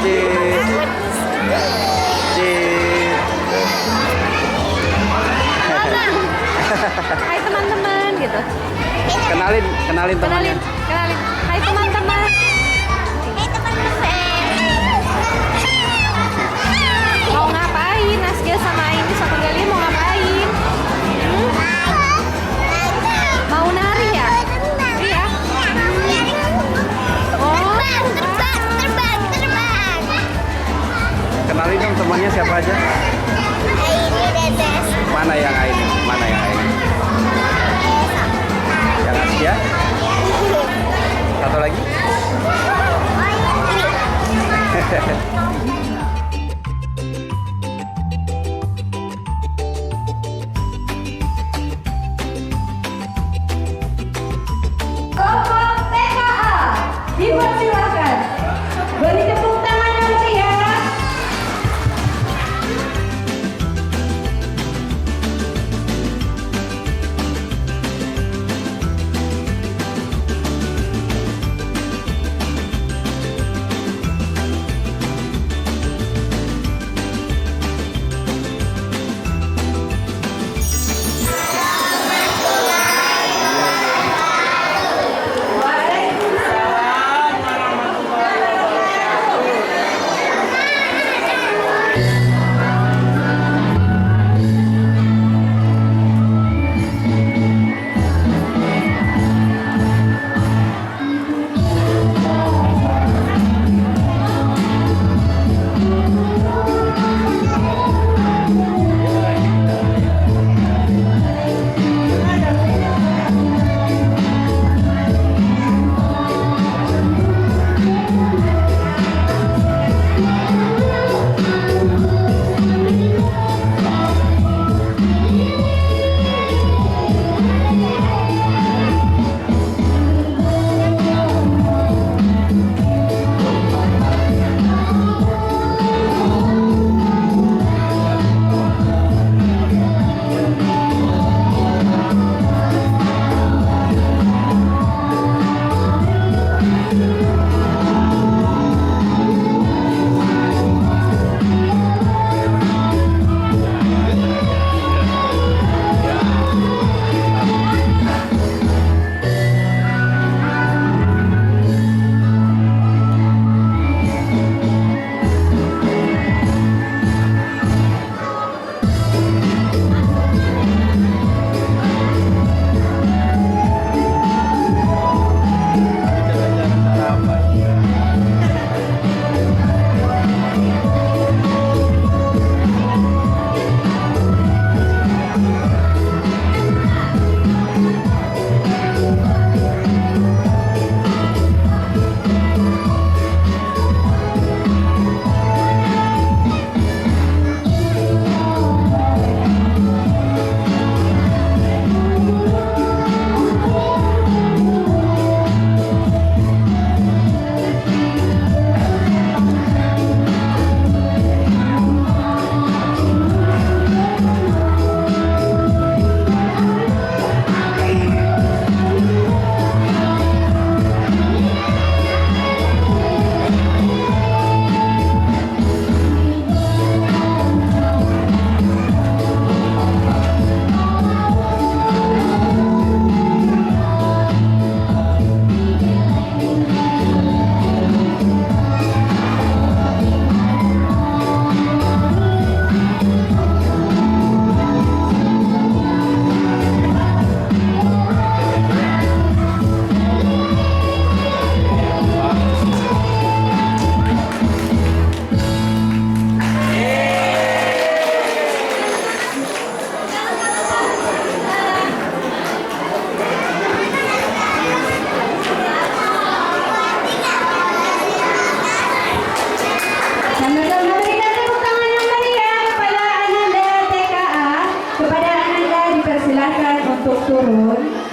Cit. Cit. Hai teman-teman gitu. Kenalin temannya. Kenalin. Hai teman-teman. Mau ngapain? Nasgia sama ini satu kali mau ngapain? Mau nari ya? Iya. Oh, Terbang. Kenalin dong temannya siapa aja? Ini Dedes. Mana yang ini? Yang Asia? Satu lagi? kelompok TKA dipersilakan. Beri tepuk tangan yang meriah. untuk turun.